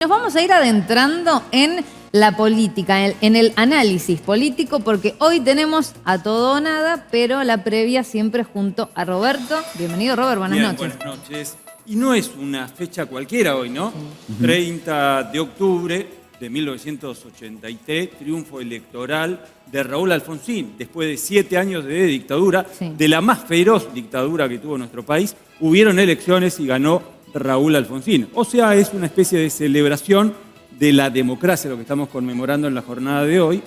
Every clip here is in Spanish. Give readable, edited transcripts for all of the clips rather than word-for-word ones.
Nos vamos a ir adentrando en la política, en el análisis político, porque hoy tenemos a todo o nada, pero la previa siempre junto a Roberto. Bienvenido, Robert, buenas noches. Buenas noches. Y no es una fecha cualquiera hoy, ¿no? 30 de octubre de 1983, triunfo electoral de Raúl Alfonsín, después de 7 años de dictadura, de la más feroz dictadura que tuvo nuestro país. Hubieron elecciones y ganó Raúl Alfonsín. O sea, es una especie de celebración de la democracia, lo que estamos conmemorando en la jornada de hoy,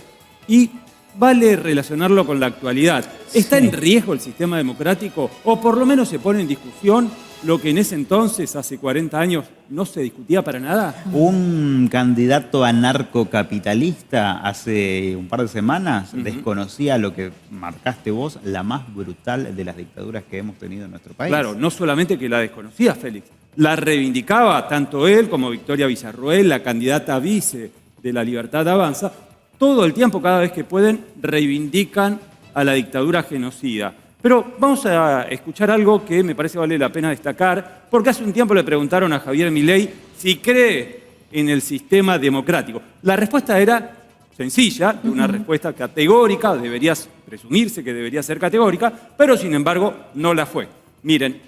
y vale relacionarlo con la actualidad. ¿Está en riesgo el sistema democrático? ¿O por lo menos se pone en discusión lo que en ese entonces, hace 40 años, no se discutía para nada? Un candidato anarcocapitalista hace un par de semanas desconocía lo que marcaste vos, la más brutal de las dictaduras que hemos tenido en nuestro país. Claro, no solamente que la desconocía, Félix, la reivindicaba tanto él como Victoria Villarroel, la candidata vice de La Libertad Avanza. Todo el tiempo, cada vez que pueden, reivindican a la dictadura genocida. Pero vamos a escuchar algo que me parece vale la pena destacar, porque hace un tiempo le preguntaron a Javier Milei si cree en el sistema democrático. La respuesta era sencilla, una respuesta categórica, debería presumirse que debería ser categórica, pero sin embargo no la fue. Miren.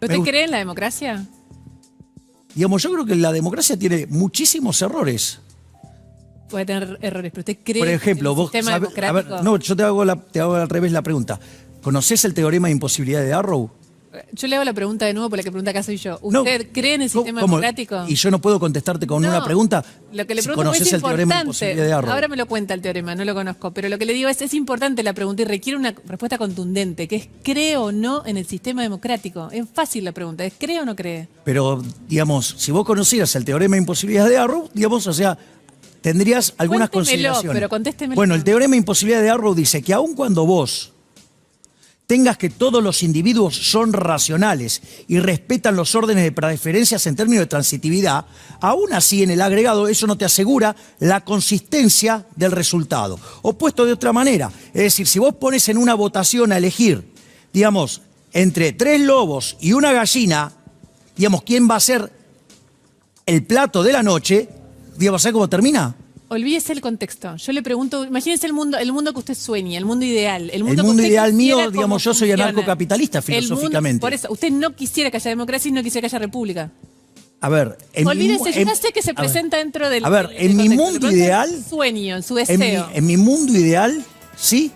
¿Usted cree en la democracia? Digamos, yo creo que la democracia tiene muchísimos errores. Puede tener errores, pero ¿usted cree Por ejemplo, en el vos sistema democrático? A ver, no, yo te hago al revés la pregunta. ¿Conocés el teorema de imposibilidad de Arrow? Yo le hago la pregunta de nuevo por la que pregunta acá soy yo. ¿Usted cree en el sistema democrático? ¿Y yo no puedo contestarte con una pregunta? Lo que le si pregunto conocés es el teorema de importante. imposibilidad de Arrow. Ahora me lo cuenta el teorema, no lo conozco. Pero lo que le digo es importante la pregunta y requiere una respuesta contundente, que es ¿cree o no en el sistema democrático? Es fácil la pregunta, ¿es cree o no cree? Pero, digamos, si vos conocieras el teorema de imposibilidad de Arrow, digamos, o sea, tendrías algunas consideraciones. Pero contéstemelo. Bueno, el teorema de imposibilidad de Arrow dice que aun cuando vos tengas que todos los individuos son racionales y respetan los órdenes de preferencias en términos de transitividad, aún así en el agregado eso no te asegura la consistencia del resultado. O puesto de otra manera, es decir, si vos pones en una votación a elegir, digamos, entre 3 lobos y una gallina, digamos, ¿quién va a ser el plato de la noche? Digamos, ¿sabes cómo termina? Olvídese el contexto. Yo le pregunto, imagínese el mundo que usted sueña, el mundo ideal. El mundo ideal mío, digamos, yo soy anarcocapitalista filosóficamente. Por eso, usted no quisiera que haya democracia y no quisiera que haya república. A ver, olvídese, yo ya sé que se presenta dentro del. A ver, en mi mundo ideal. En su sueño, en su deseo. En mi mundo ideal, sí,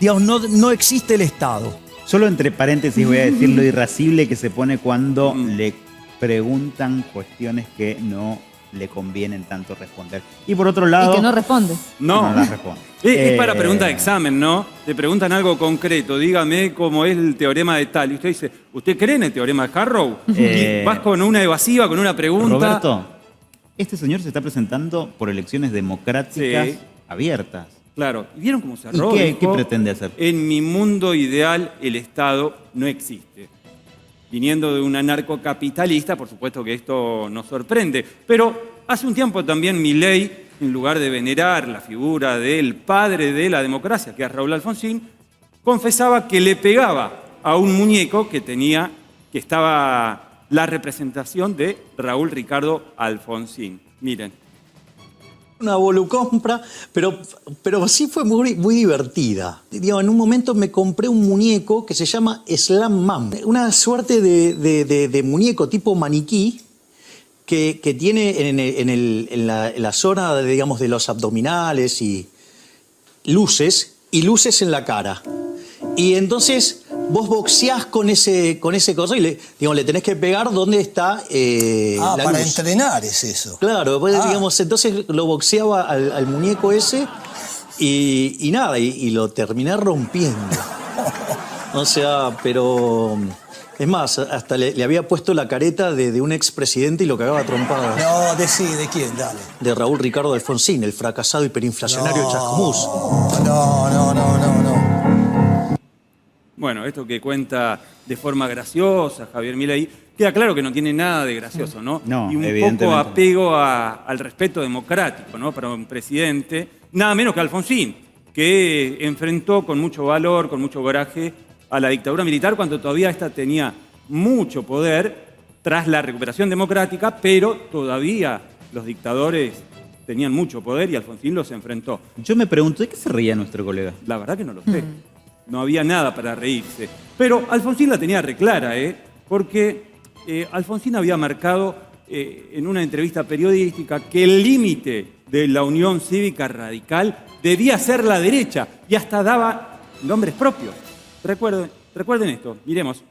digamos, no existe el Estado. Solo entre paréntesis voy a decir lo irascible que se pone cuando le preguntan cuestiones que no le convienen tanto responder. Y por otro lado... Y que no responde. No las responde. Es para pregunta de examen, ¿no? Te preguntan algo concreto, dígame cómo es el teorema de tal. Y usted dice, ¿usted cree en el teorema de Arrow? Y vas con una evasiva, con una pregunta. Roberto, este señor se está presentando por elecciones democráticas abiertas. Claro. ¿Y vieron cómo cerró? ¿Y qué pretende hacer? En mi mundo ideal, el Estado no existe. Viniendo de un anarcocapitalista, por supuesto que esto nos sorprende. Pero hace un tiempo también Milei, en lugar de venerar la figura del padre de la democracia, que es Raúl Alfonsín, confesaba que le pegaba a un muñeco que estaba la representación de Raúl Ricardo Alfonsín. Miren. Una volucompra, pero sí fue muy divertida. Digamos, en un momento me compré un muñeco que se llama Slam Man, una suerte de muñeco tipo maniquí que tiene en la zona, digamos, de los abdominales y luces en la cara. Y entonces vos boxeás con ese coso y le tenés que pegar donde está la para luz. entrenar es eso. Claro, pues, digamos, entonces lo boxeaba al muñeco ese y nada, y lo terminé rompiendo. O sea, pero... Es más, hasta le había puesto la careta de un expresidente y lo cagaba a trompadas. No, ¿de quién? Dale. De Raúl Ricardo Alfonsín, el fracasado hiperinflacionario Chascomús. No. Bueno, esto que cuenta de forma graciosa Javier Milei, queda claro que no tiene nada de gracioso, ¿no? No, y un evidentemente poco apego al respeto democrático, ¿no? Para un presidente, nada menos que Alfonsín, que enfrentó con mucho valor, con mucho coraje a la dictadura militar cuando todavía esta tenía mucho poder tras la recuperación democrática, pero todavía los dictadores tenían mucho poder y Alfonsín los enfrentó. Yo me pregunto, ¿de qué se reía nuestro colega? La verdad que no lo sé. No había nada para reírse. Pero Alfonsín la tenía reclara, porque Alfonsín había marcado en una entrevista periodística que el límite de la Unión Cívica Radical debía ser la derecha y hasta daba nombres propios. Recuerden esto, miremos.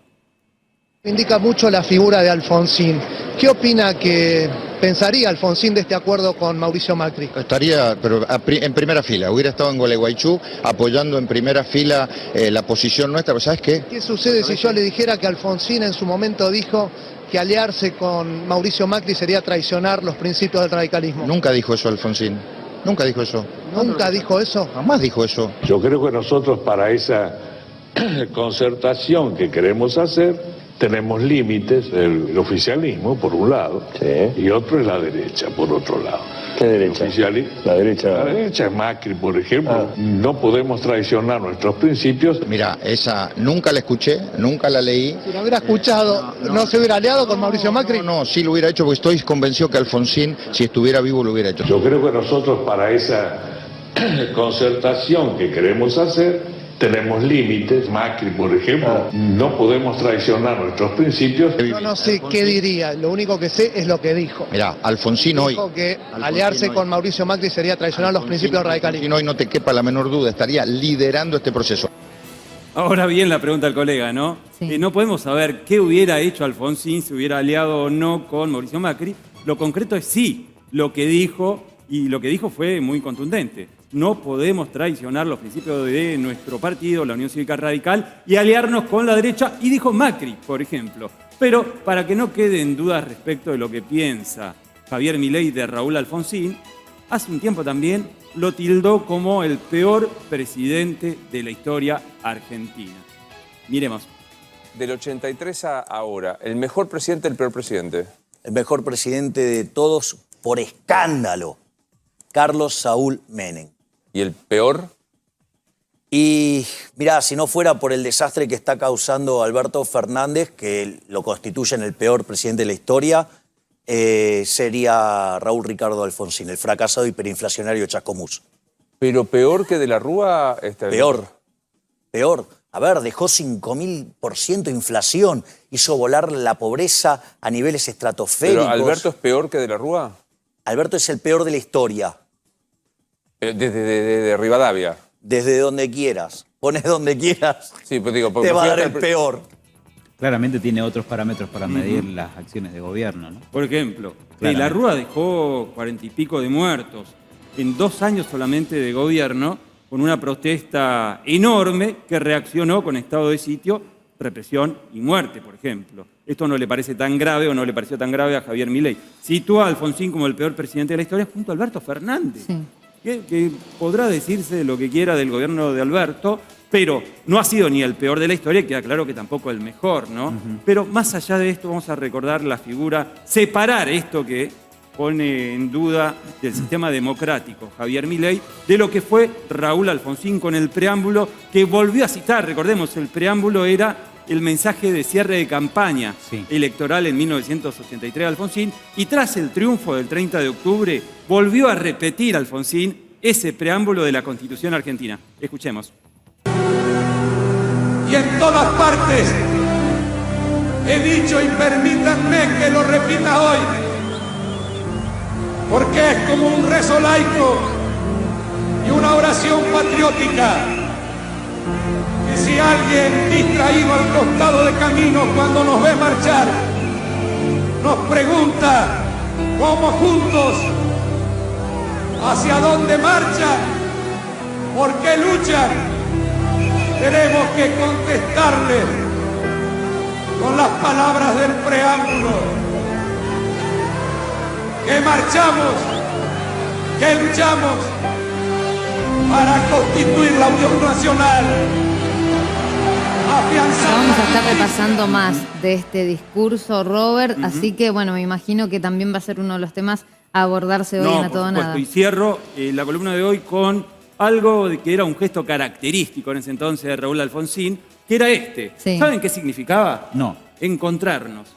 Indica mucho la figura de Alfonsín. ¿Qué opina que pensaría Alfonsín de este acuerdo con Mauricio Macri? Estaría pero en primera fila, hubiera estado en Gualeguaychú apoyando en primera fila la posición nuestra, pero ¿sabes qué? ¿Qué sucede si yo le dijera que Alfonsín en su momento dijo que aliarse con Mauricio Macri sería traicionar los principios del radicalismo? Nunca dijo eso Alfonsín, nunca dijo eso. ¿Nunca dijo eso? Jamás dijo eso. Yo creo que nosotros para esa concertación que queremos hacer tenemos límites, el oficialismo por un lado, y otro es la derecha por otro lado. ¿Qué derecha? La derecha es Macri, por ejemplo. No podemos traicionar nuestros principios. Mira, esa nunca la escuché, nunca la leí. Si lo hubiera escuchado, ¿no se hubiera aliado con Mauricio Macri? No, sí lo hubiera hecho porque estoy convencido que Alfonsín, si estuviera vivo, lo hubiera hecho. Yo creo que nosotros para esa concertación que queremos hacer tenemos límites. Macri, por ejemplo, no podemos traicionar nuestros principios. Yo no sé qué diría, lo único que sé es lo que dijo. Mira, Alfonsín hoy... Dijo que aliarse con Mauricio Macri sería traicionar los principios radicalistas. Alfonsín hoy, no te quepa la menor duda, estaría liderando este proceso. Ahora bien la pregunta al colega, ¿no? Sí. No podemos saber qué hubiera hecho Alfonsín si hubiera aliado o no con Mauricio Macri. Lo concreto es sí, lo que dijo, y lo que dijo fue muy contundente. No podemos traicionar los principios de nuestro partido, la Unión Cívica Radical, y aliarnos con la derecha, y dijo Macri, por ejemplo. Pero para que no queden dudas respecto de lo que piensa Javier Milei de Raúl Alfonsín, hace un tiempo también lo tildó como el peor presidente de la historia argentina. Miremos. Del 83 a ahora, ¿el mejor presidente, el peor presidente? El mejor presidente de todos por escándalo, Carlos Saúl Menem. ¿Y el peor? Y mirá, si no fuera por el desastre que está causando Alberto Fernández, que lo constituyen el peor presidente de la historia, sería Raúl Ricardo Alfonsín, el fracasado hiperinflacionario Chascomús. ¿Pero peor que de la Rúa? Peor. A ver, dejó 5.000% de inflación, hizo volar la pobreza a niveles estratosféricos. ¿Pero Alberto es peor que de la Rúa? Alberto es el peor de la historia. Desde Rivadavia. Desde donde quieras. Pones donde quieras. Sí, pues digo, te va a dar el peor. Claramente tiene otros parámetros para medir las acciones de gobierno, ¿no? Por ejemplo, la Rúa dejó 40 y pico de muertos en 2 años solamente de gobierno, con una protesta enorme que reaccionó con estado de sitio, represión y muerte, por ejemplo. Esto no le parece tan grave o no le pareció tan grave a Javier Milei. Sitúa a Alfonsín como el peor presidente de la historia junto a Alberto Fernández. Sí. Que podrá decirse lo que quiera del gobierno de Alberto, pero no ha sido ni el peor de la historia, y queda claro que tampoco el mejor, ¿no? Pero más allá de esto vamos a recordar la figura, separar esto que pone en duda del sistema democrático Javier Milei de lo que fue Raúl Alfonsín con el preámbulo que volvió a citar. Recordemos, el preámbulo era el mensaje de cierre de campaña electoral en 1983 de Alfonsín, y tras el triunfo del 30 de octubre volvió a repetir Alfonsín ese preámbulo de la Constitución argentina. Escuchemos. Y en todas partes he dicho, y permítanme que lo repita hoy, porque es como un rezo laico y una oración patriótica, que si alguien distraído al costado de camino cuando nos ve marchar nos pregunta cómo juntos, hacia dónde marchan, por qué luchan, tenemos que contestarle con las palabras del preámbulo: que marchamos, que luchamos para constituir la Unión Nacional. Vamos a estar repasando más de este discurso, Robert, así que bueno, me imagino que también va a ser uno de los temas a abordarse hoy en A Todo Nada. Y cierro la columna de hoy con algo que era un gesto característico en ese entonces de Raúl Alfonsín, que era este. Sí. ¿Saben qué significaba? No. Encontrarnos.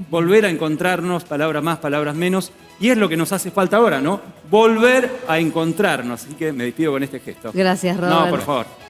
volver a encontrarnos, palabras más, palabras menos, y es lo que nos hace falta ahora, ¿no? Volver a encontrarnos. Así que me despido con este gesto. Gracias, Robert. No, por favor.